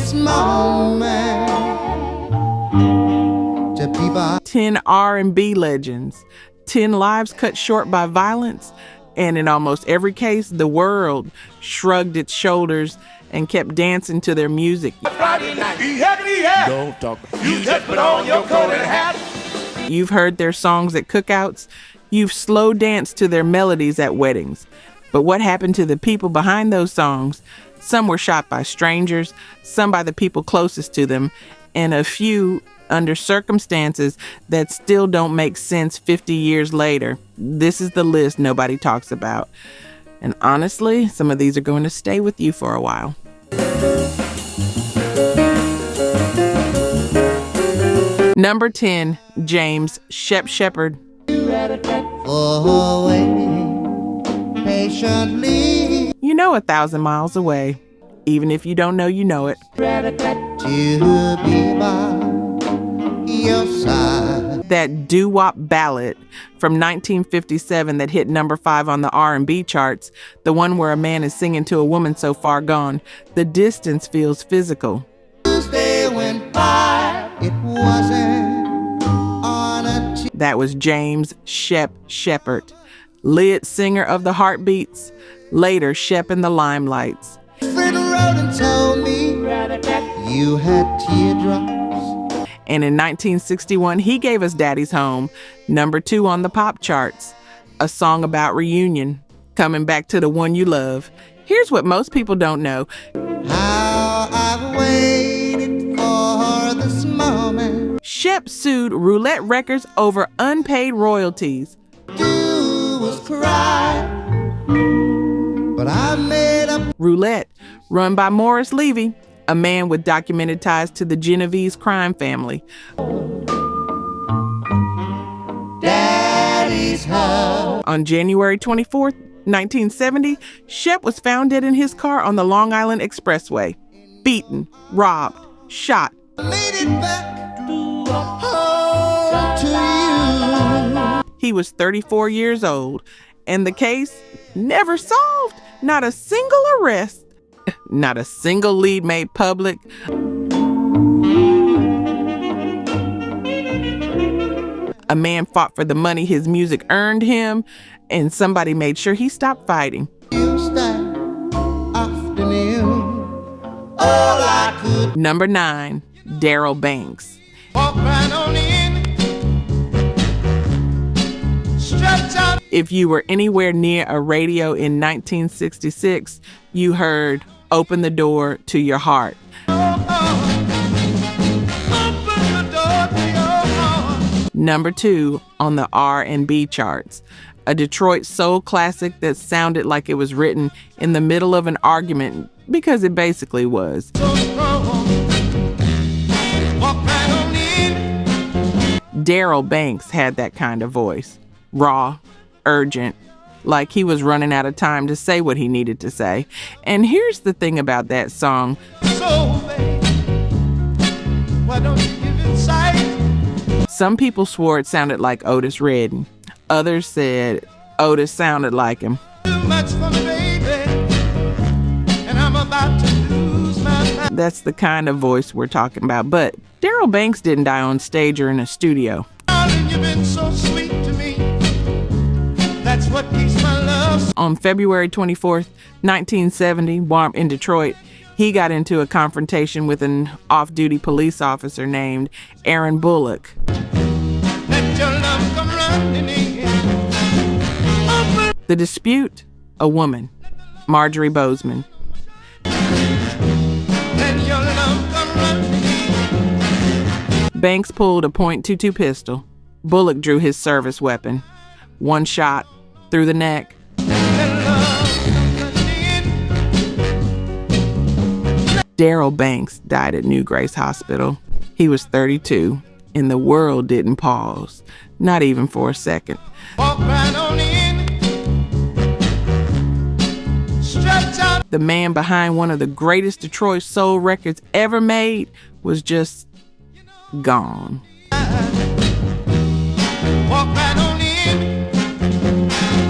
this moment to be by 10 R&B legends, 10 lives cut short by violence, and in almost every case, the world shrugged its shoulders and kept dancing to their music. Friday night. Don't talk. You just put on your coat and hat. You've heard their songs at cookouts. You've slow danced to their melodies at weddings. But what happened to the people behind those songs? Some were shot by strangers, some by the people closest to them, and a few under circumstances that still don't make sense 50 years later. This is the list nobody talks about. And honestly, some of these are going to stay with you for a while. Number 10, James Shep Sheppard. for waiting patiently You know 1,000 miles away. Even if you don't know, you know it. to be by your side. That doo-wop ballad from 1957 that hit number 5 on the R&B charts, the one where a man is singing to a woman so far gone, the distance feels physical. Tuesday went by, it wasn't on a That was James Shep Sheppard, lead singer of the Heartbeats, later Shep in the Limelights. friend wrote and told me you had teardrops. And in 1961, he gave us Daddy's Home, number 2 on the pop charts, a song about reunion, coming back to the one you love. Here's what most people don't know. How I've waited for this moment. Shep sued Roulette Records over unpaid royalties. Do was cry, but I made up. Roulette, run by Morris Levy, a man with documented ties to the Genovese crime family. Daddy's home. On January 24th, 1970, Shep was found dead in his car on the Long Island Expressway. Beaten, robbed, shot. Made it back home to you. He was 34 years old, and the case never solved. Not a single arrest, not a single lead made public. A man fought for the money his music earned him, and somebody made sure he stopped fighting. You stand afternoon. All I could Number 9, Daryl Banks. walk right on in. Stretch out. If you were anywhere near a radio in 1966, you heard "Open the Door to Your Heart." Open the door to your heart. Number 2 on the R&B charts, a Detroit soul classic that sounded like it was written in the middle of an argument, because it basically was. So strong. Walk right on in. Daryl Banks had that kind of voice, raw, urgent, like he was running out of time to say what he needed to say. And here's the thing about that song. So babe, why don't you give it sight? Some people swore it sounded like Otis Redding. Others said Otis sounded like him. Too much for me, baby, and I'm about to lose my mind. That's the kind of voice we're talking about. But Daryl Banks didn't die on stage or in a studio. Darling, you've been so sweet to me. That's what keeps my love. On February 24th, 1970, in Detroit, he got into a confrontation with an off-duty police officer named Aaron Bullock. Let your love come running in. Open. The dispute? A woman, Marjorie Bozeman. Let your love come running in. Banks pulled a .22 pistol. Bullock drew his service weapon. One shot through the neck. Let love come running in. Daryl Banks died at New Grace Hospital. He was 32, and the world didn't pause, not even for a second. Walk right on in. Stretch out. The man behind one of the greatest Detroit soul records ever made was just gone. Walk right on in.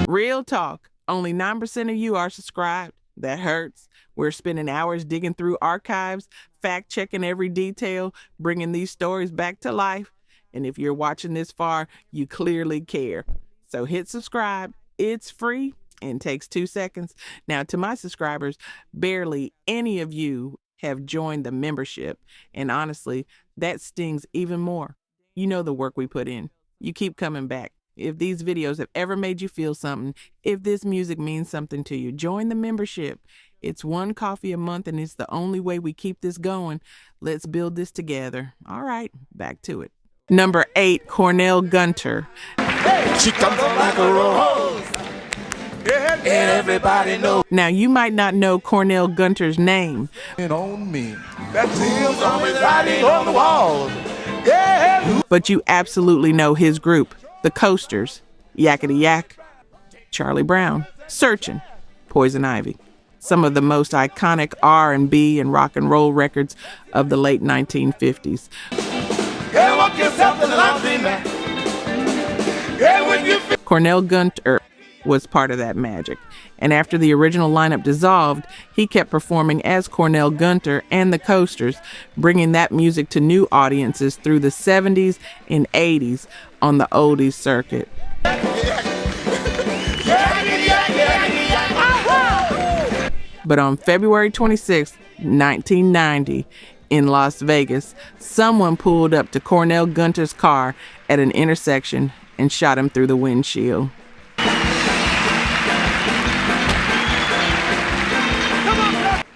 Real talk, only 9% of you are subscribed. That hurts. We're spending hours digging through archives, fact-checking every detail, bringing these stories back to life. And if you're watching this far, you clearly care. So hit subscribe. It's free and takes 2 seconds. Now, to my subscribers, barely any of you have joined the membership. And honestly, that stings even more. You know the work we put in. You keep coming back. If these videos have ever made you feel something, if this music means something to you, join the membership. It's $1 coffee a month, and it's the only way we keep this going. Let's build this together. All right, back to it. Number 8, Cornell Gunter. She comes up like a rose, and everybody knows. Now, you might not know Cornell Gunter's name, On me, that seals on me writing on the walls. Yeah. but you absolutely know his group, the Coasters, Yakety Yak, Charlie Brown, Searchin', Poison Ivy. Some of the most iconic R&B and rock and roll records of the late 1950s. Yeah, walk yourself to the laundry mat. Yeah, when you feel Cornell Gunter was part of that magic. And after the original lineup dissolved, he kept performing as Cornell Gunter and the Coasters, bringing that music to new audiences through the 70s and 80s on the oldies circuit. But on February 26, 1990, in Las Vegas, someone pulled up to Cornell Gunter's car at an intersection and shot him through the windshield.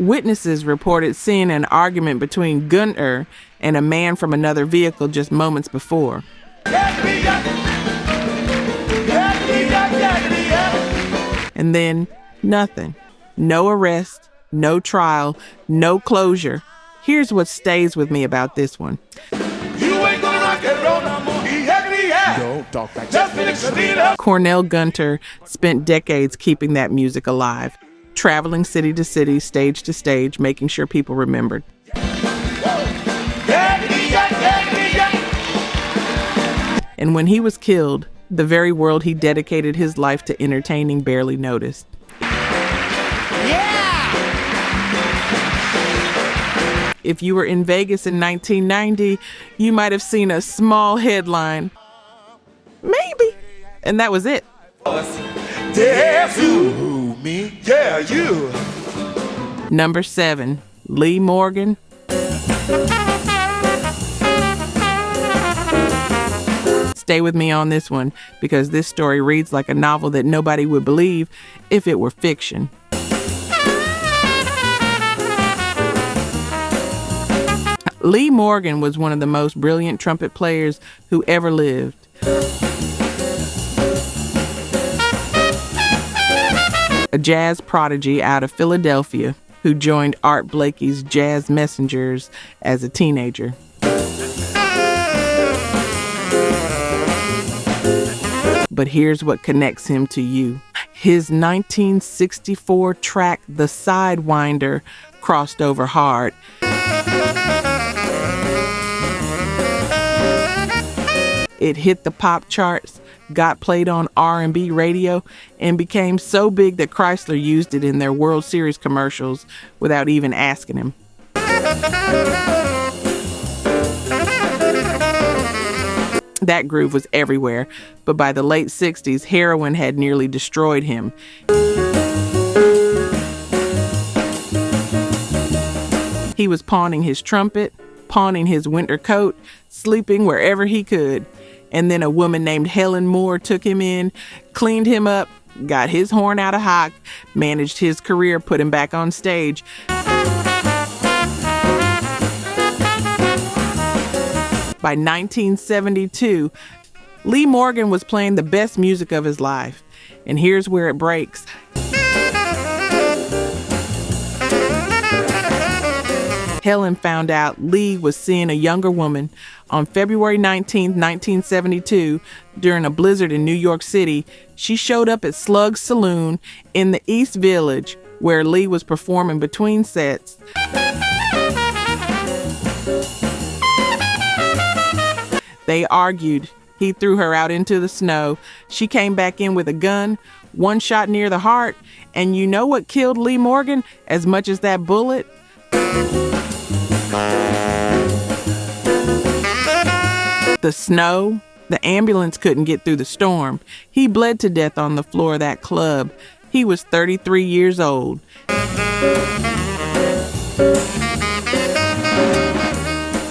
Witnesses reported seeing an argument between Gunter and a man from another vehicle just moments before. And then nothing. No arrest, no trial, no closure. Here's what stays with me about this one. you ain't gonna rock and roll no more. Don't talk like just finish the beat up. Cornell Gunter spent decades keeping that music alive, traveling city to city, stage to stage, making sure people remembered. And when he was killed, the very world he dedicated his life to entertaining barely noticed. If you were in Vegas in 1990, you might have seen a small headline. Maybe. And that was it. Yes, you. Me? Yeah, you. Number 7, Lee Morgan. Stay with me on this one, because this story reads like a novel that nobody would believe if it were fiction. Lee Morgan was one of the most brilliant trumpet players who ever lived. A jazz prodigy out of Philadelphia who joined Art Blakey's Jazz Messengers as a teenager. But here's what connects him to you. His 1964 track, The Sidewinder, crossed over hard. It hit the pop charts, got played on R&B radio, and became so big that Chrysler used it in their World Series commercials without even asking him. That groove was everywhere, but by the late 60s, heroin had nearly destroyed him. He was pawning his trumpet, pawning his winter coat, sleeping wherever he could. And then a woman named Helen Moore took him in, cleaned him up, got his horn out of hock, managed his career, put him back on stage. By 1972, Lee Morgan was playing the best music of his life. And here's where it breaks. Helen found out Lee was seeing a younger woman. On February 19, 1972, during a blizzard in New York City, she showed up at Slug's Saloon in the East Village, where Lee was performing between sets. They argued. He threw her out into the snow. She came back in with a gun, one shot near the heart, And you know what killed Lee Morgan as much as that bullet? The snow. The ambulance couldn't get through the storm. He bled to death on the floor of that club. He was 33 years old.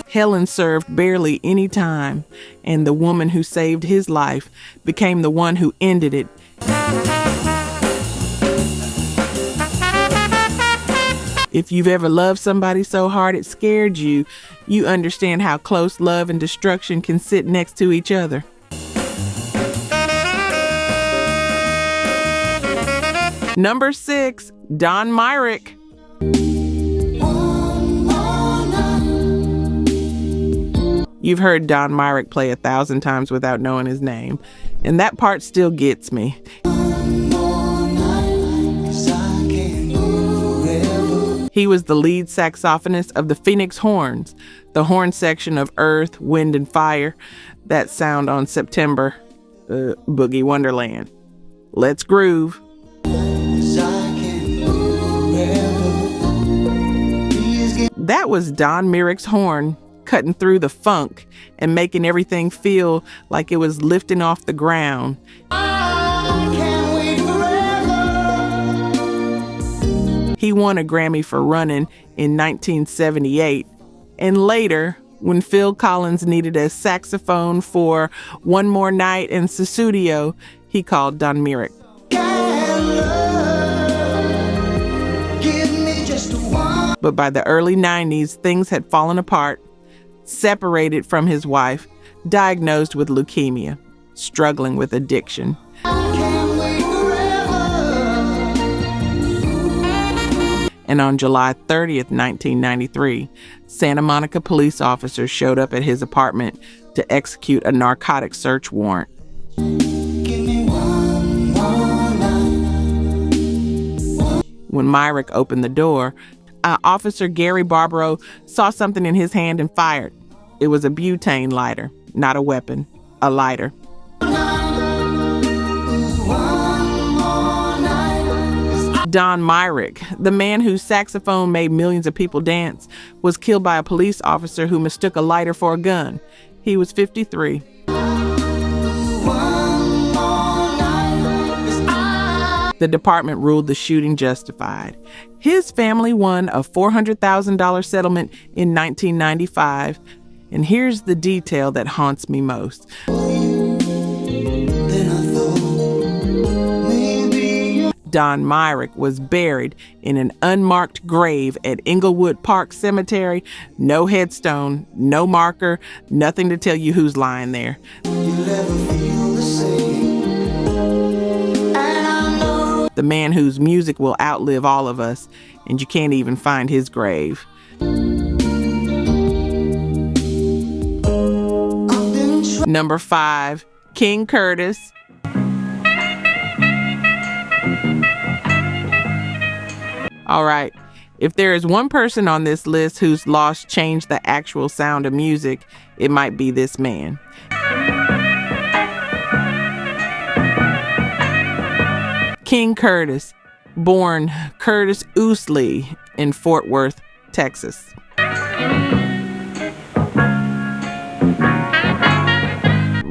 Helen served barely any time, and the woman who saved his life became the one who ended it. If you've ever loved somebody so hard it scared you, you understand how close love and destruction can sit next to each other. Number 6, Don Myrick. You've heard Don Myrick play 1,000 times without knowing his name, and that part still gets me. He was the lead saxophonist of the Phoenix Horns, the horn section of Earth, Wind, and Fire that sound on September, Boogie Wonderland. Let's groove. That was Don Myrick's horn cutting through the funk and making everything feel like it was lifting off the ground. He won a Grammy for Running in 1978. And later, when Phil Collins needed a saxophone for One More Night in Sussudio, he called Don Myrick. But by the early 90s, things had fallen apart. Separated from his wife, diagnosed with leukemia, struggling with addiction. And on July 30th, 1993, Santa Monica police officers showed up at his apartment to execute a narcotic search warrant. When Myrick opened the door, Officer Gary Barbaro saw something in his hand and fired. It was a butane lighter, not a weapon, a lighter. Don Myrick, the man whose saxophone made millions of people dance, was killed by a police officer who mistook a lighter for a gun. He was 53. The department ruled the shooting justified. His family won a $400,000 settlement in 1995. And here's the detail that haunts me most. Don Myrick was buried in an unmarked grave at Inglewood Park Cemetery. No headstone, no marker, nothing to tell you who's lying there. The man whose music will outlive all of us, and you can't even find his grave. Number 5, King Curtis. All right, if there is one person on this list whose loss changed the actual sound of music, it might be this man. King Curtis, born Curtis Ousley in Fort Worth, Texas.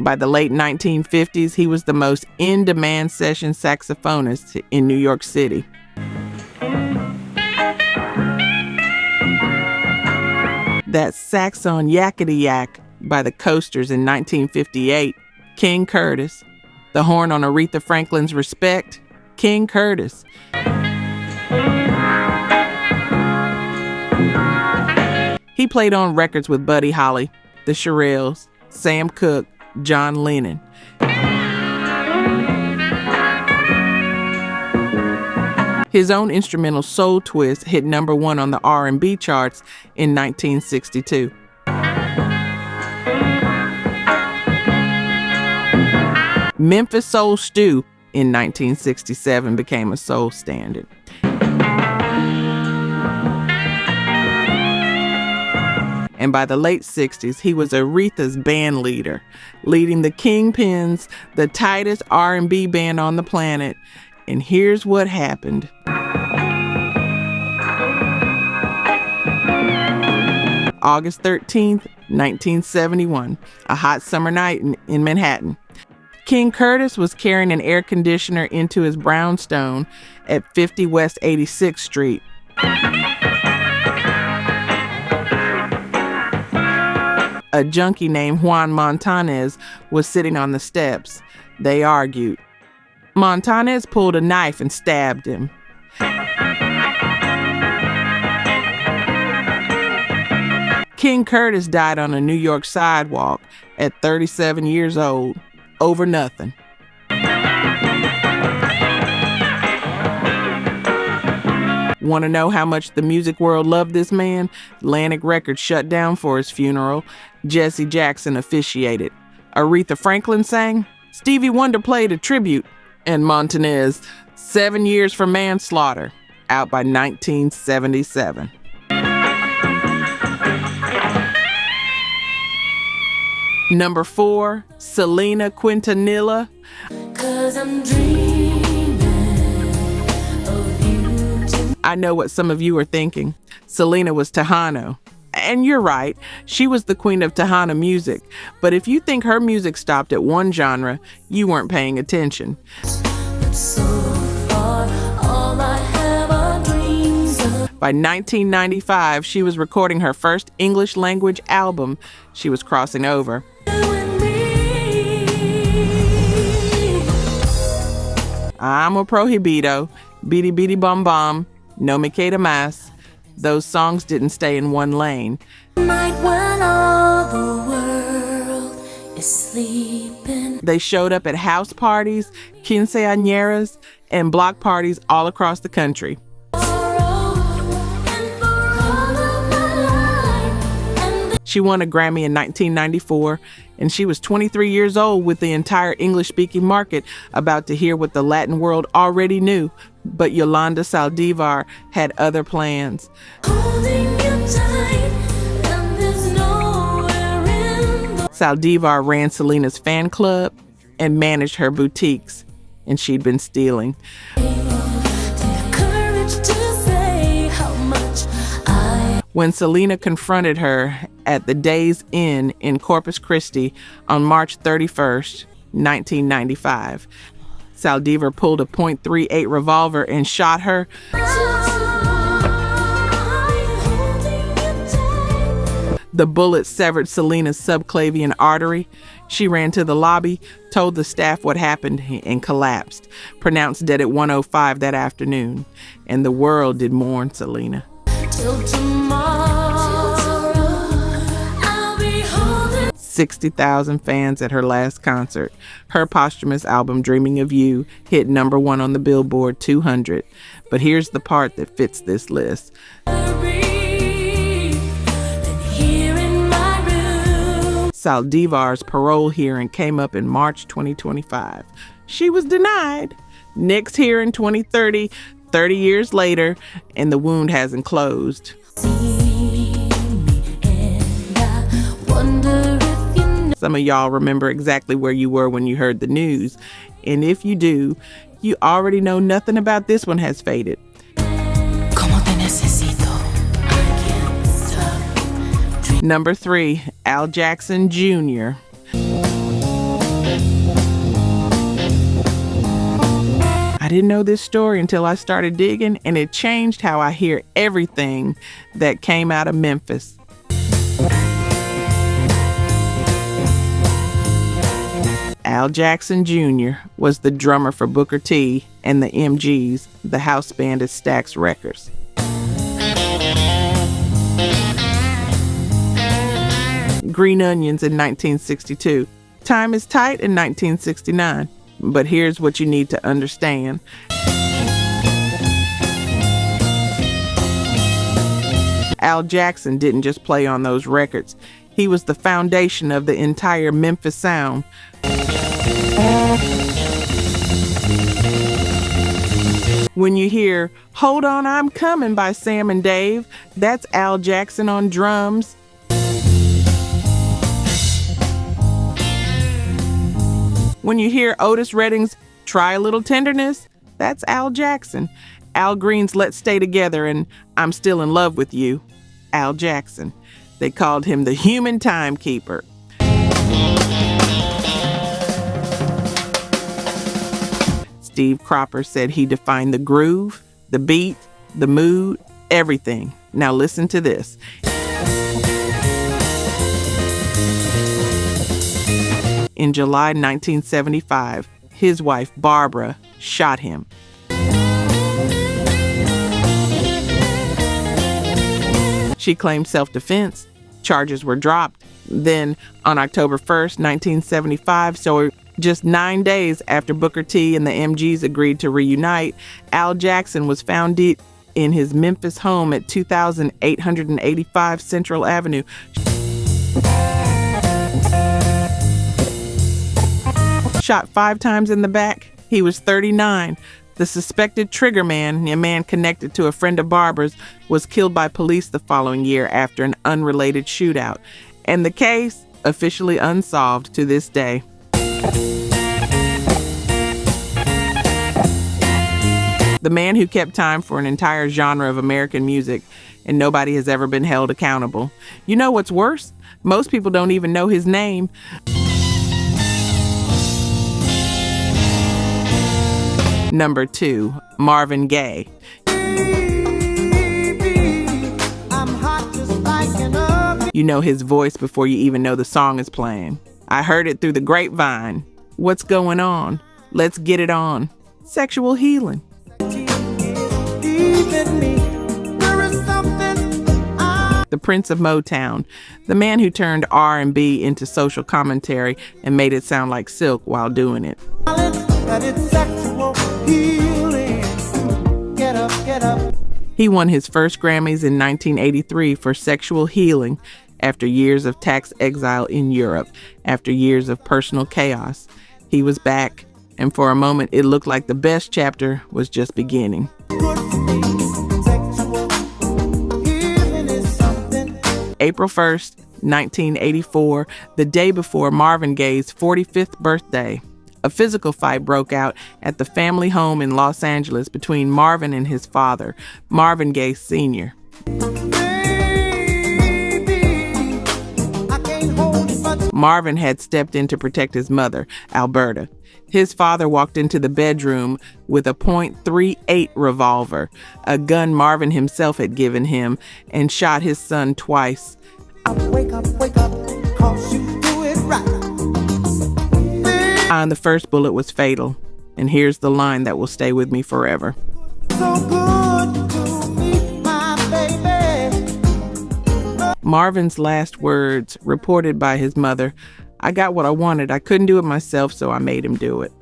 By the late 1950s, he was the most in-demand session saxophonist in New York City. That sax on Yakety Yak by the Coasters in 1958, King Curtis. The horn on Aretha Franklin's Respect, King Curtis. He played on records with Buddy Holly, the Shirelles, Sam Cooke, John Lennon. His own instrumental Soul Twist hit number 1 on the R&B charts in 1962. Memphis Soul Stew in 1967 became a soul standard. And by the late 60s, he was Aretha's band leader, leading the Kingpins, the tightest R&B band on the planet, And here's what happened. August 13th, 1971, a hot summer night in Manhattan. King Curtis was carrying an air conditioner into his brownstone at 50 West 86th Street. A junkie named Juan Montanez was sitting on the steps. They argued. Montanez pulled a knife and stabbed him. King Curtis died on a New York sidewalk at 37 years old, over nothing. Want to know how much the music world loved this man? Atlantic Records shut down for his funeral. Jesse Jackson officiated. Aretha Franklin sang. Stevie Wonder played a tribute. And Montanez, 7 years for manslaughter, out by 1977. Number 4, Selena Quintanilla. 'Cause I'm dreaming of you. I know what some of you are thinking. Selena was Tejano. And you're right, she was the queen of Tejano music. But if you think her music stopped at one genre, you weren't paying attention. So far, all I have are dreams of. By 1995, she was recording her first English language album. She was crossing over. Amo prohibido, bidi bidi bom bom, no me queda más. Those songs didn't stay in one lane. Night when all the world is sleeping. They showed up at house parties, quinceañeras, and block parties all across the country. She won a Grammy in 1994, and she was 23 years old with the entire English-speaking market about to hear what the Latin world already knew. But Yolanda Saldivar had other plans. Saldivar ran Selena's fan club and managed her boutiques, and she'd been stealing. When Selena confronted her at the Days Inn in Corpus Christi on March 31st, 1995, Saldivar pulled a .38 revolver and shot her. The bullet severed Selena's subclavian artery. She ran to the lobby, told the staff what happened, and collapsed, pronounced dead at 1:05 that afternoon. And the world did mourn Selena. Till tomorrow, I'll be holding 60,000 fans at her last concert. Her posthumous album, Dreaming of You, hit number 1 on the Billboard 200. But here's the part that fits this list. Saldivar's parole hearing came up in March 2025. She was denied. Next hearing 2030, 30 years later, and the wound hasn't closed. Some of y'all remember exactly where you were when you heard the news. And if you do, you already know nothing about this one has faded. Number 3, Al Jackson Jr. I didn't know this story until I started digging, and it changed how I hear everything that came out of Memphis. Al Jackson Jr. was the drummer for Booker T and the MGs, the house band at Stax Records. Green Onions in 1962. Time is Tight in 1969. But here's what you need to understand. Al Jackson didn't just play on those records. He was the foundation of the entire Memphis sound. When you hear Hold On, I'm Coming by Sam and Dave, that's Al Jackson on drums. When you hear Otis Redding's Try a Little Tenderness, That's Al Jackson. Al Green's Let's Stay Together and I'm Still in Love with You. Al Jackson. They called him the human timekeeper. Steve Cropper said he defined the groove, the beat, the mood, everything. Now listen to this. In July 1975, his wife, Barbara, shot him. She claimed self-defense. Charges were dropped. Then, on October 1st, 1975, so just 9 days after Booker T and the MGs agreed to reunite, Al Jackson was found dead in his Memphis home at 2885 Central Avenue. Shot 5 times in the back. He was 39. The suspected trigger man, a man connected to a friend of Barbara's, was killed by police the following year after an unrelated shootout. And the case, officially unsolved to this day. The man who kept time for an entire genre of American music, and nobody has ever been held accountable. You know what's worse? Most people don't even know his name. Number 2, Marvin Gaye. You know his voice before you even know the song is playing. I heard it through the grapevine. What's going on? Let's get it on. Sexual healing. The Prince of Motown, the man who turned R&B into social commentary and made it sound like silk while doing it. He won his first Grammys in 1983 for Sexual Healing after years of tax exile in Europe, after years of personal chaos. He was back, and for a moment it looked like the best chapter was just beginning. April 1st, 1984, the day before Marvin Gaye's 45th birthday, a physical fight broke out at the family home in Los Angeles between Marvin and his father, Marvin Gaye Sr. Marvin had stepped in to protect his mother, Alberta. His father walked into the bedroom with a .38 revolver, a gun Marvin himself had given him, and shot his son twice. Wake up, 'cause you do it right. And the first bullet was fatal. And here's the line that will stay with me forever. So good to me, my baby. Marvin's last words, reported by his mother, "I got what I wanted. I couldn't do it myself, so I made him do it."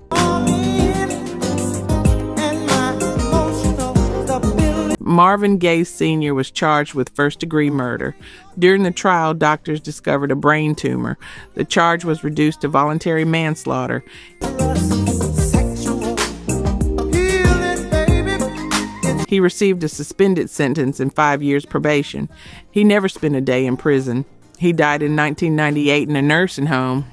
Marvin Gaye Sr. was charged with first-degree murder. During the trial, doctors discovered a brain tumor. The charge was reduced to voluntary manslaughter. He received a suspended sentence and 5 years probation. He never spent a day in prison. He died in 1998 in a nursing home.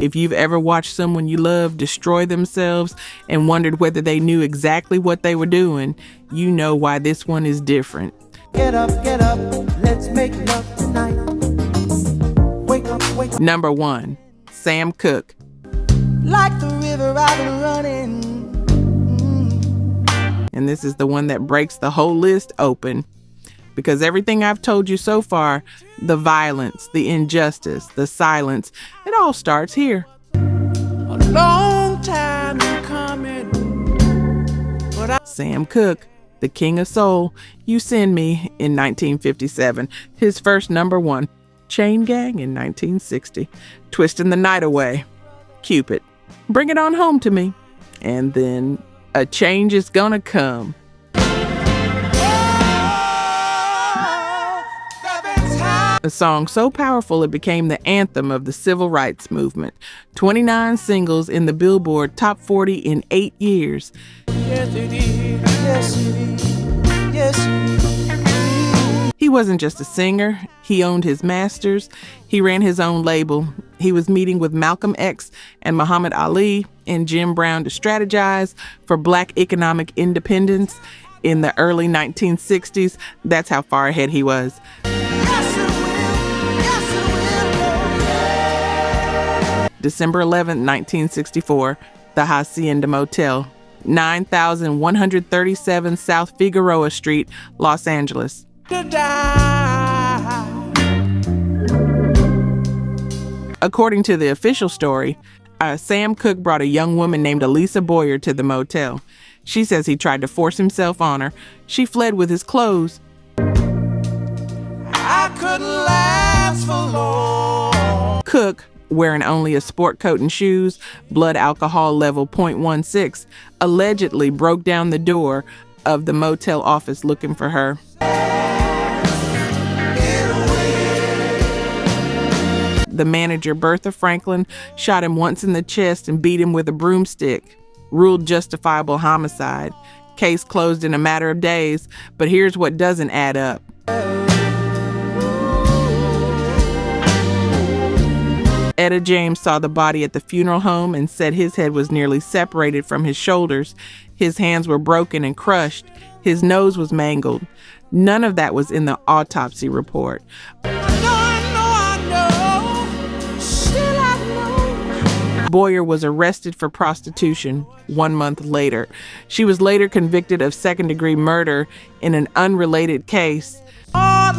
If you've ever watched someone you love destroy themselves and wondered whether they knew exactly what they were doing, you know why this one is different. Get up, let's make love tonight. Wake up. Number 1, Sam Cooke. Like the river I've been running. And this is the one that breaks the whole list open. Because everything I've told you so far, the violence, the injustice, the silence, it all starts here. A long time coming. Sam Cooke, the king of soul, You Send Me in 1957. His first number 1, Chain Gang in 1960. Twisting the Night Away, Cupid, Bring It On Home to Me. And then A Change Is Gonna Come. A song so powerful it became the anthem of the civil rights movement. 29 singles in the Billboard Top 40 in 8 years. Yes, it is. Yes, it is. Yes, it is. He wasn't just a singer. He owned his masters. He ran his own label. He was meeting with Malcolm X and Muhammad Ali and Jim Brown to strategize for Black economic independence in the early 1960s. That's how far ahead he was. December 11, 1964, the Hacienda Motel, 9137 South Figueroa Street, Los Angeles. According to the official story, Sam Cooke brought a young woman named Elisa Boyer to the motel. She says he tried to force himself on her. She fled with his clothes. I couldn't last for long. Cooke, wearing only a sport coat and shoes, blood alcohol level 0.16, allegedly broke down the door of the motel office looking for her. The manager, Bertha Franklin, shot him once in the chest and beat him with a broomstick. Ruled justifiable homicide. Case closed in a matter of days, but here's what doesn't add up. Etta James saw the body at the funeral home and said his head was nearly separated from his shoulders. His hands were broken and crushed. His nose was mangled. None of that was in the autopsy report. Boyer was arrested for prostitution 1 month later. She was later convicted of second-degree murder in an unrelated case. But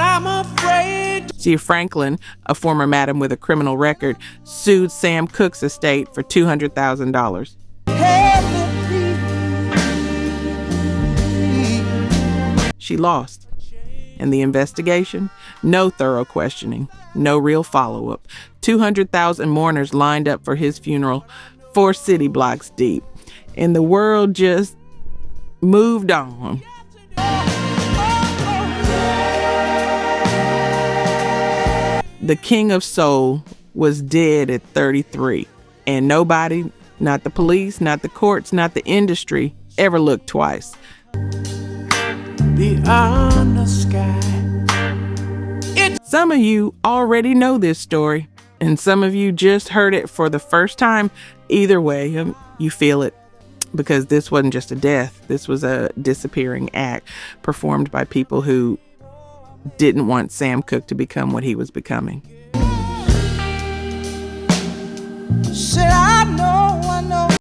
I'm afraid. See, Franklin, a former madam with a criminal record, sued Sam Cooke's estate for $200,000. She lost. And the investigation? No thorough questioning. No real follow-up. 200,000 mourners lined up for his funeral, 4 city blocks deep. And the world just moved on. The King of Soul was dead at 33. And nobody, not the police, not the courts, not the industry, ever looked twice. Beyond the sky. Some of you already know this story, and some of you just heard it for the first time. Either way, you feel it, because this wasn't just a death. This was a disappearing act performed by people who didn't want Sam Cooke to become what he was becoming. Said